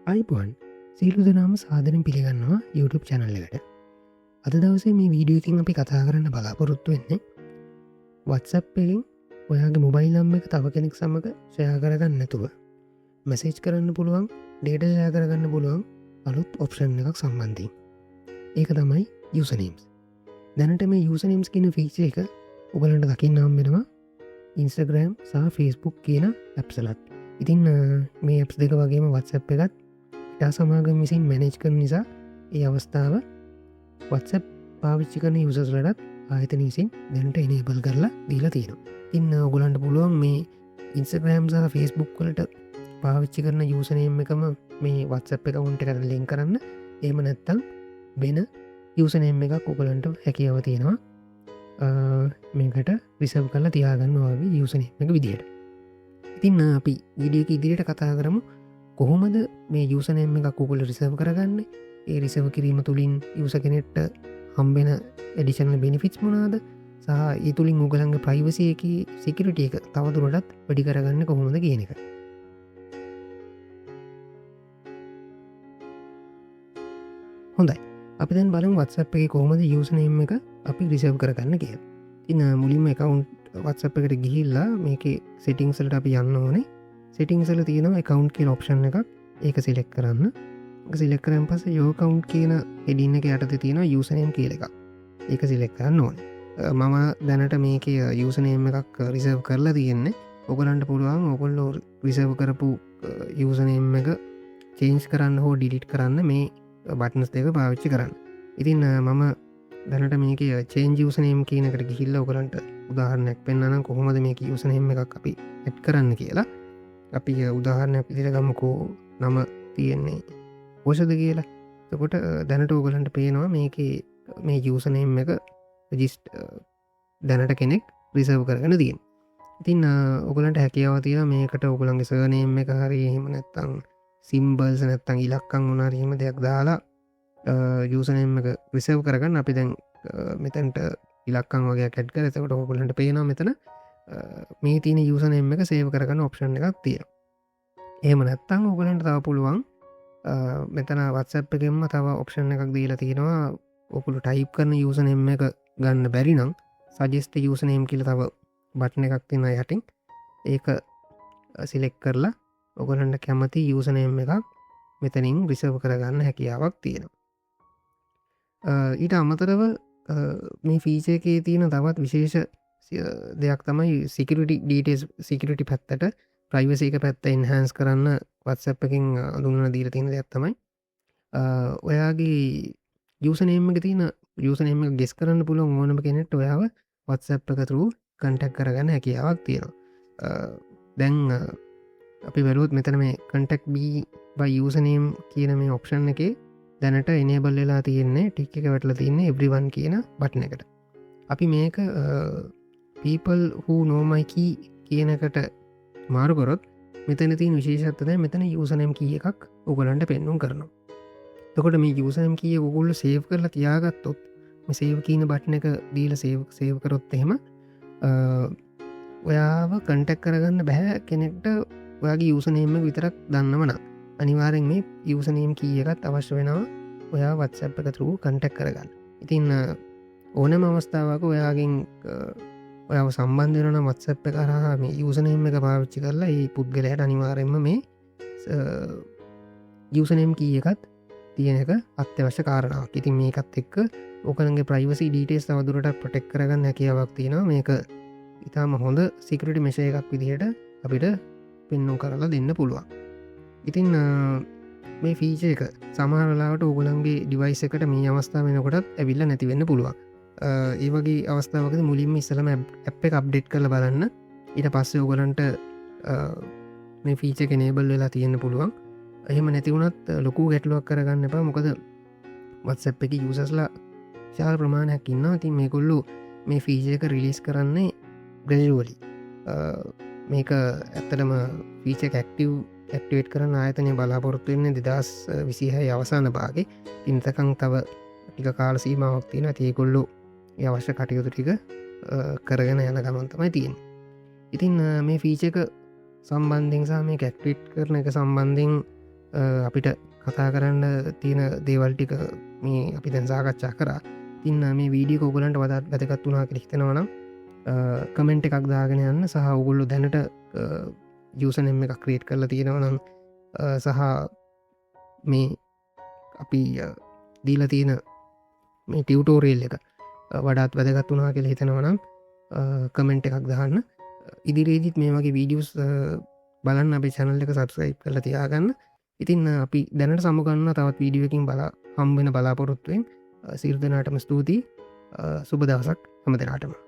අයිපුවන් සීලු දෙනාම සාධනම් පිළිගන්නවා YouTube චැනල්ල එකට. අද දවසේ මේ වීඩියෝකින් අපි කතා කරන්න බලාපොරොත්තු වෙන්නේ WhatsApp එකින් ඔයාගේ මොබයිල්ලම්ම එක තව කෙනෙක් සමඟ ෂයා කරගන්න නැතුව මැසේජ් කරන්න පුළුවන් ඩේට ෂයා කරගන්න පුළුවන් අලුත් ඔප්ෂන් එකක් සම්බන්ධී. ඒක තමයි යුසනම්ස්. දැනට මේ යුසනම්ස් කියන ෆීච එක ඔබලන්ට දකින්න නම් වෙනවා Instagram සහ Facebook කියන ඇප්සලත්. ඉතින් මේ ඇප්ස් දෙක වගේම WhatsApp එකත් ඉතා සමාගම විසින් මැනේජ් කරන නිසා ඒ අවස්ථාව WhatsApp පාවිච්චි කරන යුසස්ලටත් ආයතන විසින් දැනට එනේබල් කරලා දීලා තියෙනවා. ඉන්න ඔගුලන්ට පුළුවන් මේ Instagram සහ Facebook වලට පාවිච්චි කරන යුසනේම් එකම මේ WhatsApp එක උන්ට එකට ලින්ක් කරන්න. එහෙම නැත්තම් වෙන යුසනේම් එකක් ඔගලන්ට හැකියාව තියෙනවා මේකට රිසර්ව් කරලා තියාගන්න වගේ යුසනේම් එක විදිහට. ඉතින් අපි වීඩියෝක ඉදිරියට කතා කරමු කොහොමද මේ යුසනේම් එකක් ඔගොල්ල රිසර්ව් කරගන්න. ඒ රිසර්ව් කිරීම තුළින් යුස කෙනෙට්ට හම්බෙන එඩිෂනල් බෙනිෆිට්ස් මොනාද සහ ඒ තුළින් උගලන්ගේ ප්‍රයිවසි එක සිකියරිටි එක තවදුරටත් වැඩි කරගන්න කොහොමද කියන එක. හොඳයි අපි දැන් බලමු WhatsApp එකේ කොහොමද යුසනේම් එක අපි රිසර්ව් කරගන්න කියලා. ඉතින් මුලින්ම account WhatsApp එකට ගිහිල්ලා මේකේ settings වලට අපි යන්න ඕනේ. settings වල තියෙනවා account කියන option එකක්. ඒක select කරන්න. ඒක select කරන් පස්සේ your account කියන heading එක යටතේ තියෙනවා username කියලා එකක්. ඒක select කරන්න ඕනේ. මම දැනට මේකේ username එකක් reserve කරලා තියෙන්නේ. ඔයගලන්ට පුළුවන් ඔයගොල්ලෝ reserve කරපු username එක change කරන්න හෝ delete කරන්න මේ buttons දෙක පාවිච්චි කරන්න. ඉතින් මම දැනට මේකේ change username කියන එකට ගිහිල්ලා ඔයගලන්ට උදාහරණයක් පෙන්නනම් කොහොමද මේක username එකක් අපි add කරන්න කියලා. අපි උදාහරණයක් විදිහට ගමුකෝ නම තියෙන්නේ ඔෂද කියලා. එතකොට දැනට ඔයගලන්ට පේනවා මේකේ මේ යුසනේම් එක දැනට කෙනෙක් රිසර්ව් කරගෙන තියෙන. ඉතින් ඔයගලන්ට හැකියාව තියෙනවා මේකට ඔයගලන්ගේ සර්නේම් එක හරි එහෙම නැත්නම් සිම්බල්ස් නැත්නම් ඉලක්කම් මොනවා හරි එහෙම දෙයක් දාලා යුසනේම් එක රිසර්ව් කරගන්න. අපි දැන් මෙතනට ඉලක්කම් වගේක් ඇඩ් කරලා එතකොට ඔයගලන්ට පේනවා මෙතන මේ තියෙන යුසනේම් එක සේව් කරගන්න ඔප්ෂන් එකක් තියෙනවා. එහෙම නැත්නම් ඔයගලන්ට තව පුළුවන් මෙතන WhatsApp එකෙන්ම තව ඔප්ෂන් එකක් දීලා තියෙනවා. ඔයගොල්ලෝ ටයිප් කරන යුසනේම් එක ගන්න බැරි නම් suggest username කියලා තව බටන් එකක් තියෙනවා යටින්. ඒක සිලෙක්ට් කරලා ඔයගලන්ට කැමති යුසනේම් එකක් මෙතනින් රිසර්ව් කරගන්න හැකියාවක් තියෙනවා. ඊට අමතරව මේ ෆීචර් එකේ තියෙන තවත් විශේෂ දෙයක් තමයි security details security පැත්තට privacy එක පැත්ත enhance කරන්න WhatsApp එකෙන් අඳුන්වලා දීලා තියෙන දෙයක් තමයි ඔයාගේ යුසනේම් එකේ තියෙන යුසනේම් එක ගෙස් කරන්න පුළුවන් ඕනම කෙනෙක්ට ඔයාව WhatsApp එක through contact කරගන්න හැකියාවක් තියෙනවා. දැන් අපි බලුවොත් මෙතන මේ contact me by username කියන මේ option එකේ දැනට enable වෙලා තියෙන්නේ ටික් එක වැටලා තියෙන්නේ everyone කියන බටන් එකට. අපි මේක people who know my key කියන එකට මාරු කරොත් මෙතන තියෙන විශේෂත්වය තමයි මෙතන username key එකක් ඔයගලන්ට පෙන්වන්න කරනවා. එතකොට මේ username key එක ඔයගොල්ලෝ save කරලා තියාගත්තොත් මේ save කියන බටන් එක දීලා save කරොත් එහෙම ඔයාව contact කරගන්න බෑ කෙනෙක්ට ඔයාගේ username එක විතරක් දන්නව නම් අනිවාර්යෙන් මේ username key එකත් අවශ්‍ය වෙනවා ඔයා WhatsApp එක through contact කරගන්න. ඉතින් ඕනෑම අවස්ථාවක ඔයාගෙන් ඔයාව සම්බන්ධ වෙනවා නම් WhatsApp එක හරහා මේ username එක පාවිච්චි කරලා ඒ පුද්ගලයාට අනිවාර්යෙන්ම මේ username key එකත් තියෙන එක අත්‍යවශ්‍ය කාරණාවක්. ඉතින් මේකත් එක්ක ඔයගලගේ privacy details තවදුරටත් protect කරගන්න හැකියාවක් තියෙනවා. මේක ඊටාම හොඳ security measure එකක් විදිහට අපිට පෙන්වන්න කරලා දෙන්න පුළුවන්. ඉතින් මේ ෆීචර් එක සමහර වෙලාවට ඔයගලගේ device එකට මේ අවස්ථාව වෙනකොටත් ඇවිල්ලා නැති වෙන්න පුළුවන්. ඒ වගේ අවස්ථාවකදී මුලින්ම ඉස්සෙල්ලාම app එක update කරලා බලන්න. ඊට පස්සේ ඔයගලන්ට මේ ෆීචර් එක enable වෙලා තියෙන්න පුළුවන්. එහෙම නැති වුණත් ලොකු ගැටලුවක් කරගන්න එපා. මොකද WhatsApp එකේ users ලා විශාල ප්‍රමාණයක් ඉන්නවා. ඉතින් මේගොල්ලෝ මේ ෆීචර් එක රිලීස් කරන්නේ gradually. මේක ඇත්තටම ෆීචර් එක ඇක්ටිවේට් කරන්න ආයතනය බලාපොරොත්තු වෙන්නේ 2026 අවසාන භාගයේ. ඉන්තකන් තව ටික කාල සීමාවක් තියෙනවා. ඉතින් ඒගොල්ලෝ ඒ අවශ්‍ය කටයුතු ටික කරගෙන යන ගමන් තමයි තියෙන්නේ. ඉතින් මේ ෆීචර් එක සම්බන්ධයෙන් සහ මේ ඇක්ටිවේට් කරන එක සම්බන්ධයෙන් අපිට කතා කරන්න තියෙන දේවල්ටික මේ අපි දැන් සාකච්ඡා කරා. තින්න මේ වීඩිය ඔගලන්ට වදත් වැතකත් වුණා කලික්තෙනවනම් කමෙන්ට් එකක් දාගෙන යන්න සහ ඔගුල්ලු දැනට යසනෙම එකක් ක්‍රේට් කරලා තියෙනවනම් සහ මේ අපි දීලා තියෙන මේ ටියවටෝරේල් එක වඩාත් වැදගත් වුණා කියල හිතනවනම් කමෙන්ට් එකක් දහන්න. ඉදිරියේදිත් මේ වගේ වීඩියස් බලන්න අපි චැනල් එක සබස්ක්‍රයිබ් කරලා තියාගන්න. ඉතින් අපි දැනට සමුගන්න තවත් වීඩියෝකින් බලා හම්බෙන බලාපොරොත්තුවෙන් සිර්දනාටම ස්තුතියි. සුබ දවසක් හැම දෙනාටම.